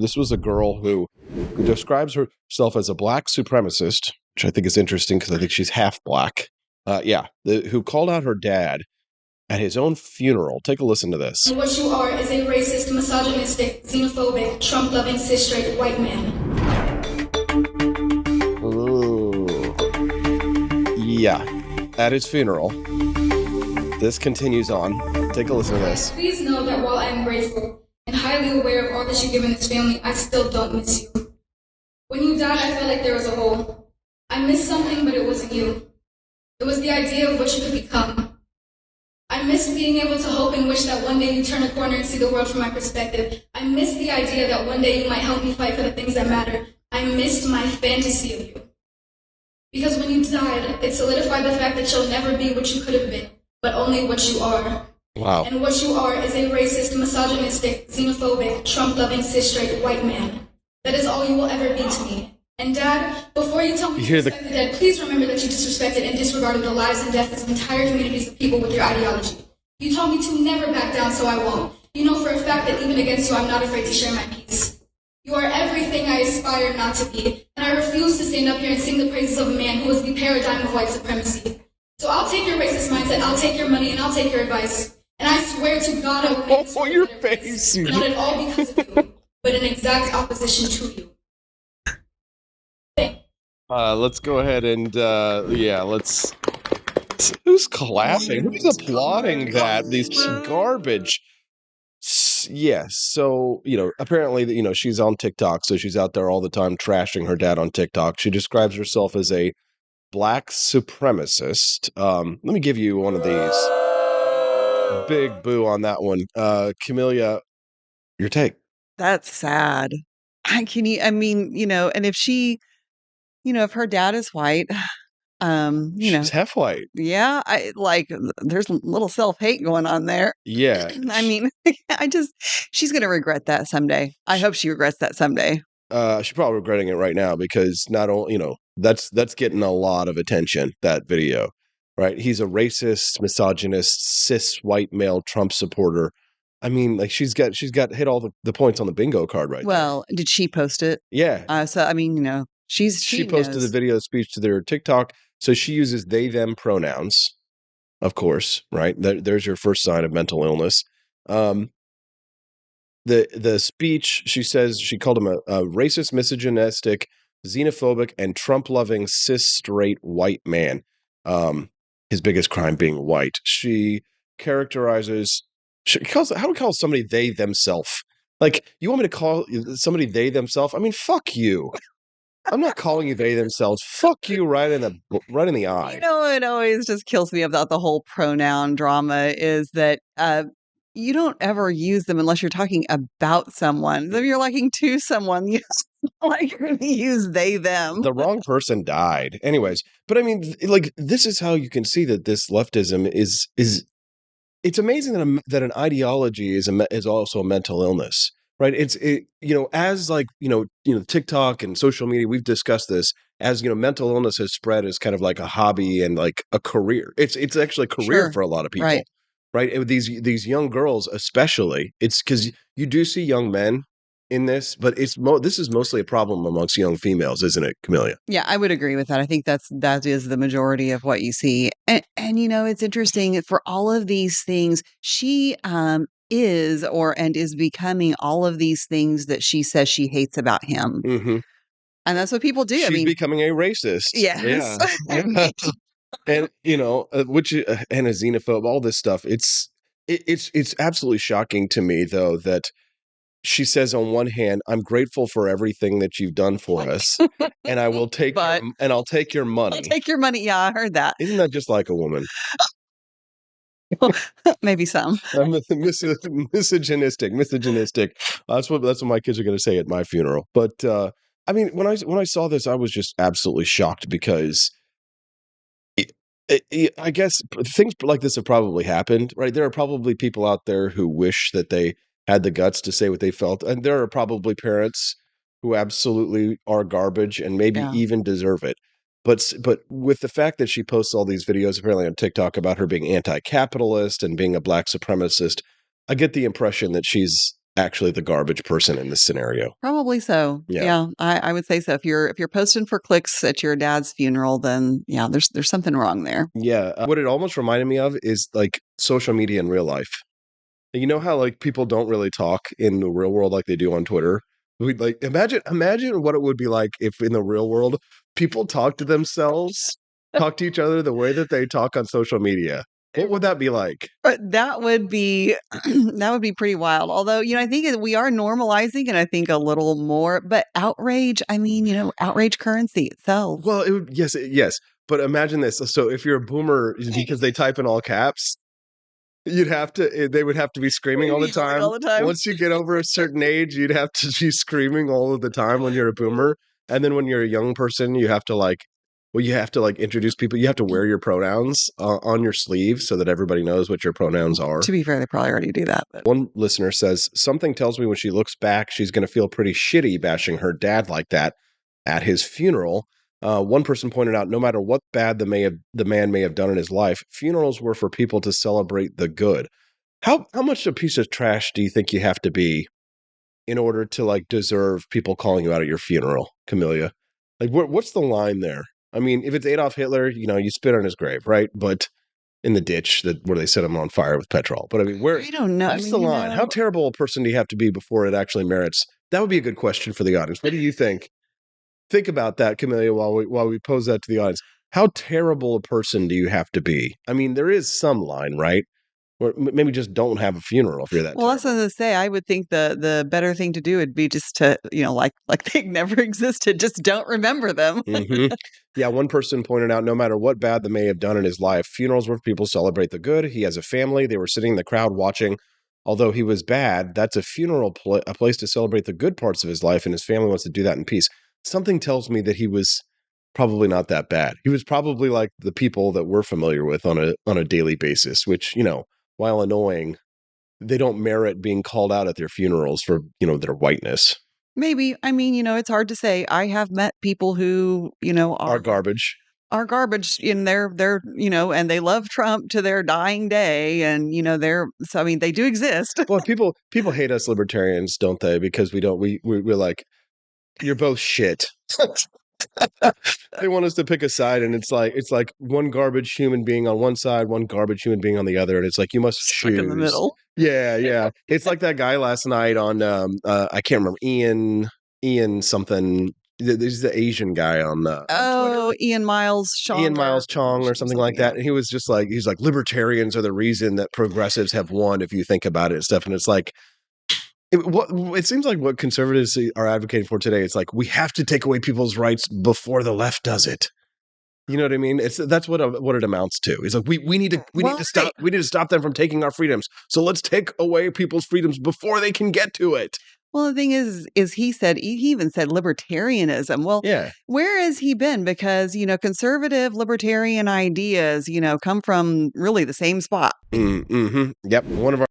This was a girl who describes herself as a black supremacist, which I think is interesting because I think she's half black. Who called out her dad at his own funeral. Take a listen to this. And what you are is a racist, misogynistic, xenophobic, Trump-loving, cis-straight white man. Ooh. Yeah, at his funeral. This continues on. Take a listen to this. Please know that while I am grateful and highly aware of all that you've given this family, I still don't miss you. When you died, I felt like there was a hole. I missed something, but it wasn't you. It was the idea of what you could become. I missed being able to hope and wish that one day you turn a corner and see the world from my perspective. I missed the idea that one day you might help me fight for the things that matter. I missed my fantasy of you. Because when you died, it solidified the fact that you'll never be what you could have been, but only what you are. Wow. And what you are is a racist, misogynistic, xenophobic, Trump-loving, cis-straight white man. That is all you will ever be to me. And Dad, before you tell me to respect the dead, please remember that you disrespected and disregarded the lives and deaths of entire communities of people with your ideology. You told me to never back down, so I won't. You know for a fact that even against you, I'm not afraid to share my peace. You are everything I aspire not to be, and I refuse to stand up here and sing the praises of a man who is the paradigm of white supremacy. So I'll take your racist mindset, I'll take your money, and I'll take your advice. And I swear to God I will make this your face. Not at all because of you, but in exact opposition to you. Let's go ahead and let's. Who's clapping? Who's applauding that? These garbage. Yes. So apparently, she's on TikTok, so she's out there all the time trashing her dad on TikTok. She describes herself as a black supremacist. Let me give you one of these. Big boo on that one. Camellia, your take. That's sad. And if she, if her dad is white, she's half white. Yeah, there's a little self-hate going on there. Yeah. She's going to regret that someday. I hope she regrets that someday. She's probably regretting it right now because not only, that's getting a lot of attention, that video, right? He's a racist, misogynist, cis white male Trump supporter. I mean, she's got hit all the points on the bingo card right Well, did she post it? Yeah. She posted knows. the video speech to their TikTok. So she uses they, them pronouns, of course, right? There's your first sign of mental illness. The speech, she says she called him a racist, misogynistic, xenophobic, and Trump-loving cis straight white man. His biggest crime being white. She characterizes. How do we call somebody they themselves? Like, you want me to call somebody they themselves? I mean, fuck you. I'm not calling you they themselves. Fuck you right in the eye. It always just kills me about the whole pronoun drama is that you don't ever use them unless you're talking about someone. If you're liking to someone, you're going to use they, them. The wrong person died. Anyways, but I mean, this is how you can see that this leftism is it's amazing that an ideology is also a mental illness, right? As TikTok and social media, we've discussed this as, mental illness has spread as kind of like a hobby and like a career. It's actually a career for a lot of people, right? And these young girls, especially, it's because you do see young men in this, but this is mostly a problem amongst young females, isn't it, Camellia? Yeah, I would agree with that. I think that is the majority of what you see. And it's interesting for all of these things, she is becoming all of these things that she says she hates about him. Mm-hmm. And that's what people do. She's becoming a racist. Yes. Yeah. And and a xenophobe, all this stuff. It's absolutely shocking to me, though, that she says on one hand, I'm grateful for everything that you've done for us, and I will take I'll take your money. I'll take your money. Yeah, I heard that. Isn't that just like a woman? Maybe some. Misogynistic. That's what my kids are going to say at my funeral. But I mean, when I saw this, I was just absolutely shocked because I guess things like this have probably happened, right? There are probably people out there who wish that they had the guts to say what they felt. And there are probably parents who absolutely are garbage and maybe even deserve it. But with the fact that she posts all these videos apparently on TikTok about her being anti-capitalist and being a black supremacist, I get the impression that she's actually the garbage person in this scenario. Probably so. Yeah. Yeah, I would say so. If you're posting for clicks at your dad's funeral, then yeah, there's something wrong there. Yeah. What it almost reminded me of is like social media in real life. You know how like people don't really talk in the real world like they do on Twitter? We like imagine what it would be like if in the real world people talk to themselves, talk to each other the way that they talk on social media. What would that be like? But that would be that would be pretty wild. Although, I think that we are normalizing and I think a little more, but outrage, I mean, outrage currency itself. Well, it would yes. But imagine this. So if you're a boomer because they type in all caps, they would have to be screaming all the Yelling time. all the time. Once you get over a certain age, you'd have to be screaming all of the time when you're a boomer. And then when you're a young person, you have to introduce people. You have to wear your pronouns on your sleeve so that everybody knows what your pronouns are. To be fair, they probably already do that. But One listener says, something tells me when she looks back, she's going to feel pretty shitty bashing her dad like that at his funeral. One person pointed out, no matter what bad the man may have done in his life, funerals were for people to celebrate the good. How much a piece of trash do you think you have to be in order to like deserve people calling you out at your funeral, Camellia? Like, what's the line there? I mean, if it's Adolf Hitler, you spit on his grave, right? But in the ditch where they set him on fire with petrol. But I mean, I don't know. what's the line? How terrible a person do you have to be before it actually merits? That would be a good question for the audience. What do you think? Think about that, Camellia, while we pose that to the audience. How terrible a person do you have to be? I mean, there is some line, right? Or maybe just don't have a funeral if you're that Well, that's terrible. what I was gonna say. I would think the better thing to do would be just to, like they never existed. Just don't remember them. Mhm. Yeah, one person pointed out, no matter what bad they may have done in his life, funerals where people celebrate the good. He has a family. They were sitting in the crowd watching. Although he was bad, that's a funeral, a place to celebrate the good parts of his life, and his family wants to do that in peace. Something tells me that he was probably not that bad. He was probably like the people that we're familiar with on a daily basis, which, while annoying, they don't merit being called out at their funerals for, their whiteness. Maybe. I mean, it's hard to say. I have met people who, Are garbage. are garbage in and they love Trump to their dying day. And, so I mean, they do exist. Well, people hate us libertarians, don't they? Because we're like, you're both shit. They want us to pick a side, and it's like one garbage human being on one side, one garbage human being on the other, and it's like you must Stuck in the choose. middle. Yeah. It's like that guy last night on I can't remember Ian something. There's the Asian guy on Twitter. Oh, Ian Miles Chong. Ian Miles Chong or something like that. And he was just like, he's like, libertarians are the reason that progressives have won, if you think about it and stuff. And it's like, it seems like what conservatives are advocating for today. It's like, we have to take away people's rights before the left does it. You know what I mean? That's what it amounts to. It's like we need to stop them from taking our freedoms. So let's take away people's freedoms before they can get to it. Well, the thing is he even said libertarianism. Well, Yeah. Where has he been? Because, conservative libertarian ideas, come from really the same spot. Mm-hmm. Yep. One of our